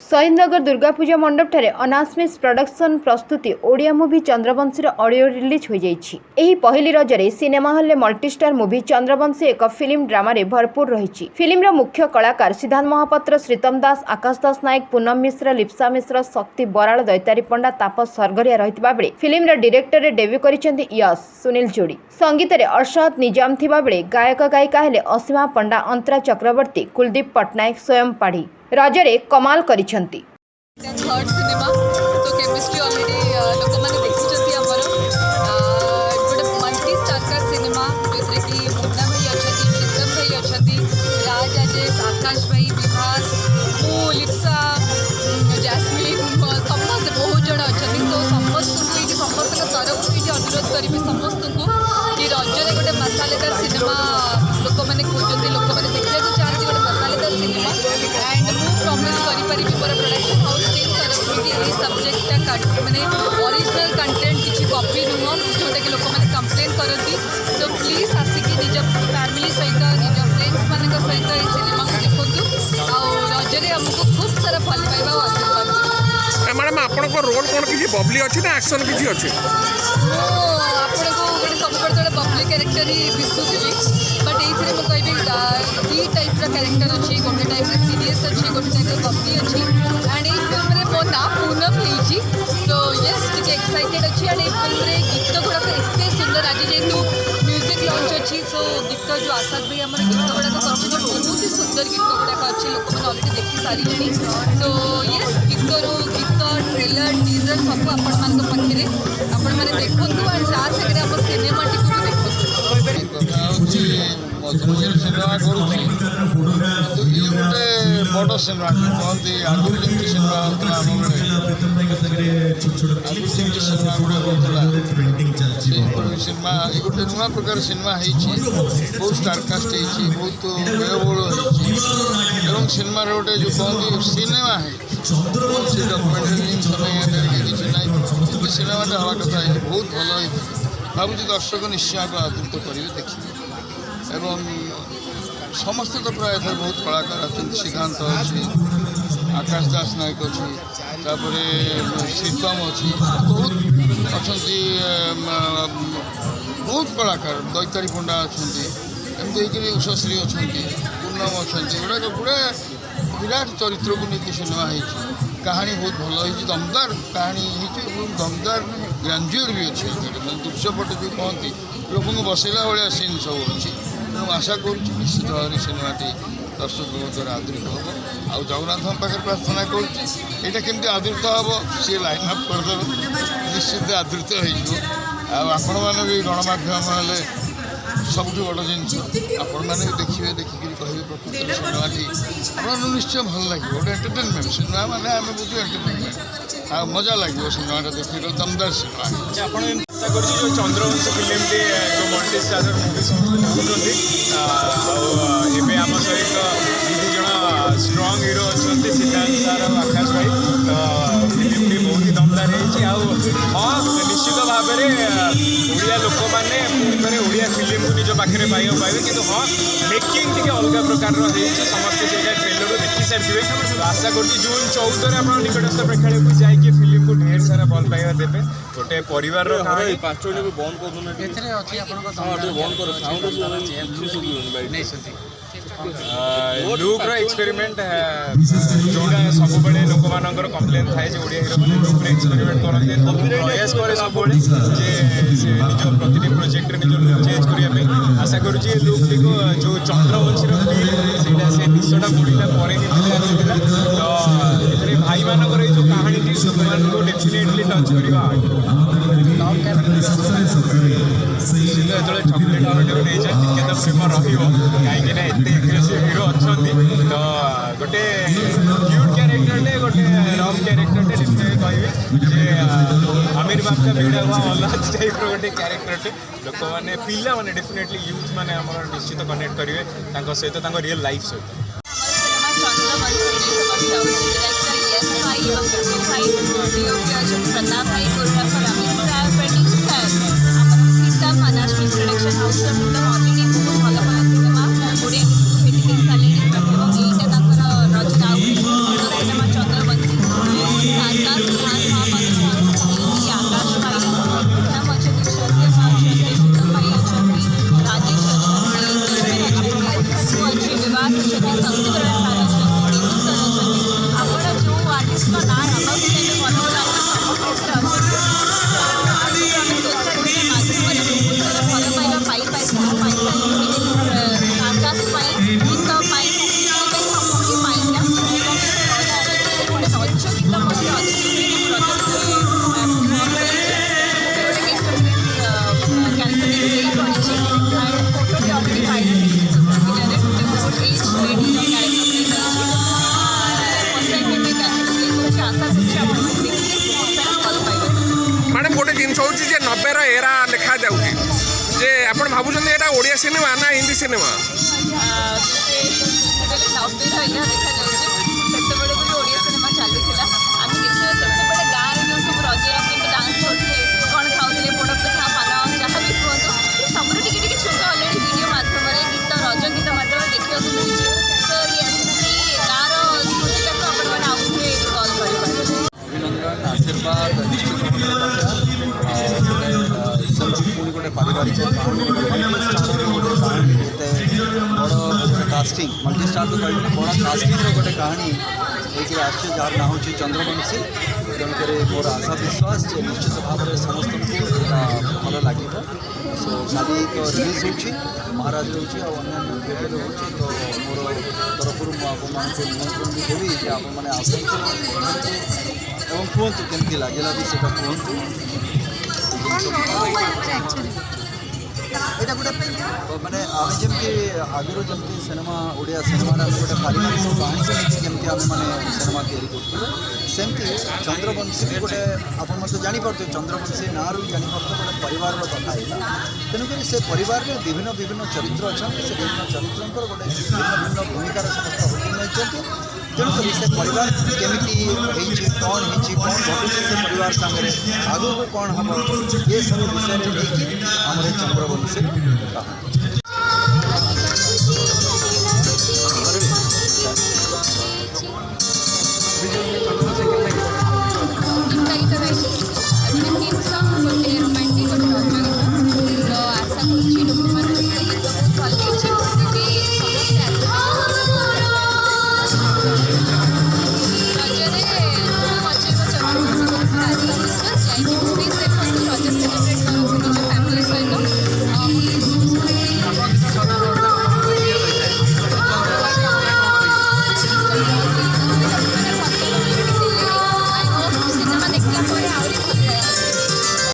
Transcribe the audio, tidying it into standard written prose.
शहीदनगर दुर्गा पूजा मंडप ठारे अनास्मिस प्रोडक्शन प्रस्तुति Odia movie Chandravanshi audio release हो जाइए। पहली रजरे cinema hall multistar movie Chandravanshi एक फिल्म ड्रामा रे भरपूर रही। फिल्म मुख्य कलाकार सिद्धांत महापात्र, श्रीतम दास, आकाश दास नायक, पूनम मिश्र, लिप्सा मिश्र, शक्ति बराड़, दैतारी पंडा, तापस सरगरिया रही बेले फिल्म डेब्यू रे डेब्यू करिसेंती यश सुनील जोड़ी। संगीत रे अर्शद निजाम थिबा बेले गायक गायिका हेले असीमा पंडा, अंतरा चक्रवर्ती, कुलदीप पटनायक, स्वयं पाढ़ी रजरे कमाल करिसेंती। थर्ड सिनेमा तो केमिस्ट्री ऑलरेडी लोक मैंने देखुंत आमर गोटे मल्टी स्टार सिनेमा जो कि मुन्ना भाई अच्छा, शीतम भाई अच्छा, राज राजेश, आकाश भाई, विभास, मु लिप्सा, जैस्मिन, समस्त बहुत जन अच्छा। तो समस्त समस्त तरफ ये अनुरोध करी समस्त को कि रजरे गोटे मसालेदार सिनेमा लोक मैंने खोजती, लोक मैंने देखा चाहती गोटे मसालेदार सिनेमा। एंड मु प्रॉमिस करी मोर प्रोडक्शन हाउस टीम तरफ कि ये सब्जेक्टा मैंने ओरिजिनल कंटेंट किसी कॉपी नुह जोटा कि लोक मैंने कंप्लेन करती। सो प्लीज आसिक निज फैमिली सहित निज फ्रेंड्स मान सहित ये सिनेमा को देखु आजरे आमको खूब सारा भल पाइबा और आशीर्वाद। मैडम आपण को रोल कौन किसी बबली अच्छी ना एक्शन किसी अच्छी? आपको गोटे सब गोटे बबली क्यारेक्टर ही दिशुली, बट ये मुझे कहबी दी टाइप क्यारेक्टर अच्छी, गोटे टाइप सीरीयस अच्छी, गोटे टाइप बबली अच्छी। एंड ये फिल्म में मो ना पूनम होती। तो येस टी एक्साइटेड अच्छी। एंड ये फिल्म में गीत गुड़ाक एत सुंदर आज जेहतु म्यूजिक लॉन्च अच्छी। सो गीत जो आसाद भाई आम गीत गुड़ाक कर बहुत ही सुंदर गीत गुड़ाक अच्छी, लोक मैंने अलरेडी देखी सारे। सो येस गीत ट्रेलर टीजर सब आपण पाखे आपण मैंने देखु एंड ता सागर आम सिनेमा टी भी देखु। सिनेमा करुँगी तो ये गोटे बड़ सिनेमा कहते आगुरी जमी सिनेमा होता आम बेले आगुरी जमी सिनेमा गुड़ा होता सिनेमा ये गोटे नुआ प्रकार सिनेमा बहुत स्टारकास्ट बहुत व्ययबहुल हो सिनेमा गोटे जो कहते सिनेमा है डॉक्यूमेंटारी किसी ना सिनेमाटा हवा कथा बहुत भल भावुँ दर्शक निश्चय आदृत करेंगे देखिए। एवं समस्त तो प्राय बहुत कलाकार अच्छा, सिद्धांत अच्छी, आकाश दास नायक अच्छी, श्रीतम अच्छी, बहुत अच्छा बहुत कलाकार, दैतारी पंडा अच्छा, एमती उषश्री अच्छा, पूनम अच्छा, गुड़ाक गुड़ा विराट चरित्र को लेकिन सिनेमा है। कहानी बहुत भल हो, दमदार कहानी है, दमदार ग्रांजुअर भी अच्छे दृश्यपट जो कहती लोक बसैला भाया सीन सब अच्छी। तेणु आशा करुँ निश्चित भाव में सिनेमाटी दर्शक द्वारा आदृत हम आ जगन्नाथ पाखे प्रार्थना करुँचा केमती आदृत हम सी लाइन अप करदेव निश्चित आदृत होपण मैंने भी गणमाध्यम हेल्ले सबुठ बड़ जिनस आपण मैंने भी देखिए, देखिक कहे प्रकृत सिनेमाटी आप निश्चय भल लगे। गोटे एंटरटेनमेंट सिनेमा मैंने आम बुझू एंटरटेनमेंट आ मजा लगे सिनेमाटा देखिए, दमदार सिनेमा। आशा कर चंद्रवंशी फिल्म टी जो मल्टी स्टार मूवी समझते एवं आम सहित दीदी जन स्ट्रंग हिरो अच्छा सिद्धांत सार और आकाश भाई। तो फिल्म टी बहुत ही दमदार है। हाँ निश्चित भाव में ओडिया लोक मैंने पुणी ओडिया फिल्म को निज पाखे पाइबे कि हाँ मेकिंग टी अलग प्रकार समस्ते से ट्रेलर देखी सारी। तो आशा कर जून 14 आप निकटस्थ प्रेक्षालय को जाकि फिल्म को ढेर सारा भल पाइबा देवे। गोटे परिवार लुक एक्सपेरिमेंट जोड़ा सब लोक मान कम्प्लेन थाए ओडिया हिरो मैंने लुक एक्सपेरिमेंट करते प्रयास करे सब निज प्रति प्रोजेक्ट निज लुक चेंज करने। आशा करुँ लुक जो चंद्रवंशी फील से निशा पड़ा पर तो ये भाई मान जो कहानी लोक मान डेफिनेटली टच करवा जो चॉकलेट ऑर्डर नहीं टिके तो प्रेम रही कहीं हिरो अच्छा। तो गोटे क्यूट क्यारेक्टर गोटे रफ क्यारेक्टर कहे आमिर बाप का भिड़ा हुआ अलग टाइप गोटे क्यारेक्टर लोक मैंने पिला मैंने डेफिनेटली यूथ मैंने निश्चित कनेक्ट करेंगे सहित रियल लाइफ सहित। प्रताप भाई कोरियोग्राफर अमित सर प्रोड्यूसर प्रीतम अनास्मिस प्रोडक्शन हाउस ऑलरेडी बहुत भल भल सिनेमा ओडिया भेटी सारे। ଯେ ଆପଣ ଭାବୁଛନ୍ତି ଏଇଟା ଓଡ଼ିଆ ସିନେମା ନା ହିନ୍ଦୀ ସିନେମା? ନବେର ଏଇଟା ଦେଖାଯାଉଛି ସେତେବେଳେ ବି ଓଡ଼ିଆ ସିନେମା ଚାଲିଥିଲା। ଆମେ ଦେଖିବା ସେତେବେଳେ ଗାଁରେ ଯେଉଁ ସବୁ ରଜରେ କେମିତି ଡାନ୍ସ କରୁଥିଲେ, କ'ଣ ଖାଉଥିଲେ, ପୋଡ଼ପିଠା, ପାନ, ଯାହା ବି କୁହନ୍ତୁ, ସେ ସବୁରେ ଟିକେ ଟିକେ ଛୁଙ୍କ ଅଲରେଡ଼ି ଭିଡ଼ିଓ ମାଧ୍ୟମରେ ଗୀତ, ରଜ ଗୀତ ମାଧ୍ୟମରେ ଦେଖିବାକୁ ମିଳୁଛି। ସୋ ୟେସ୍, ସେଇ ଗାଁର ସ୍ମୃତିଟାକୁ ଆପଣମାନେ ଆଉ ଥରେ କଲ୍ କରିପାରିବେ। ଅଭିନନ୍ଦନ ଆଶୀର୍ବାଦ ନିଶ୍ଚିତ ପୁଣି ଗୋଟେ ପାରିବାରିକ କାହାଣୀ ଗୋଟେ ମଲ୍ଟିଷ୍ଟାରର ଗୋଟେ କାହାଣୀ ଏତେ ବଡ଼ ଗୋଟେ କାଷ୍ଟିଂ ମଲ୍ଟିଷ୍ଟାର ତ କହିଲେ ବଡ଼ କାଷ୍ଟିଂର ଗୋଟେ କାହାଣୀ ହେଇକି ଆସିଛି ଯାହାର ନାଁ ହେଉଛି ଚନ୍ଦ୍ରବଂଶୀ। ତେଣୁକରି ମୋର ଆଶା ବିଶ୍ୱାସ ଯେ ନିଶ୍ଚିତ ଭାବରେ ସମସ୍ତଙ୍କୁ ଏଇଟା ଭଲ ଲାଗିବ। ସୋ କାଲି ତ ରିଲିଜ୍ ହେଉଛି, ମହାରାଜ ରହୁଛି ଆଉ ଅନ୍ୟାନ୍ୟ ଥିଏଟର ରହୁଛି। ତ ମୋର ତରଫରୁ ମୁଁ ଆପଣମାନଙ୍କୁ ନିମନ୍ତ୍ରଣ ବି ଦେବି ଯେ ଆପଣମାନେ ଆସନ୍ତୁ ଏବଂ କୁହନ୍ତୁ କେମିତି ଲାଗିଲା ବି ସେଇଟା କୁହନ୍ତୁ। ଏଇଟା ଗୋଟେ ମାନେ ଆମେ ଯେମିତି ଆଗରୁ ଯେମିତି ସିନେମା ଓଡ଼ିଆ ସିନେମାରେ ଆମେ ଗୋଟେ ପାରିବାରିକ କାହାଣୀକୁ ନେଇକି ଯେମିତି ଆମେମାନେ ସିନେମା ତିଆରି କରୁଥିଲୁ, ସେମିତି ଚନ୍ଦ୍ରବଂଶୀ ବି ଗୋଟେ ଆପଣ ମଧ୍ୟ ଜାଣିପାରୁଥିବେ, ଚନ୍ଦ୍ରବଂଶୀ ନାଁରୁ ବି ଜାଣିପାରୁଥିବେ ଗୋଟେ ପରିବାରର କଥା ଏଇଟା। ତେଣୁକରି ସେ ପରିବାରରେ ବିଭିନ୍ନ ବିଭିନ୍ନ ଚରିତ୍ର ଅଛନ୍ତି, ସେ ବିଭିନ୍ନ ଚରିତ୍ରଙ୍କର ଗୋଟେ ଭିନ୍ନ ଭିନ୍ନ ଭୂମିକାର ସମସ୍ତେ ଅବତୀର୍ଣ୍ଣ ହୋଇଛନ୍ତି। ତେଣୁକରି ସେ ପରିବାର କେମିତି ହେଇଛି, କ'ଣ ହେଇଛି, କ'ଣ ଘଟୁଛି ସେ ପରିବାର ସାଙ୍ଗରେ, ଆଗକୁ କ'ଣ ହେବ, ଏସବୁ ବିଷୟରେ ନେଇକି ଆମର ଚନ୍ଦ୍ରବଂଶୀ କାହାଣୀ।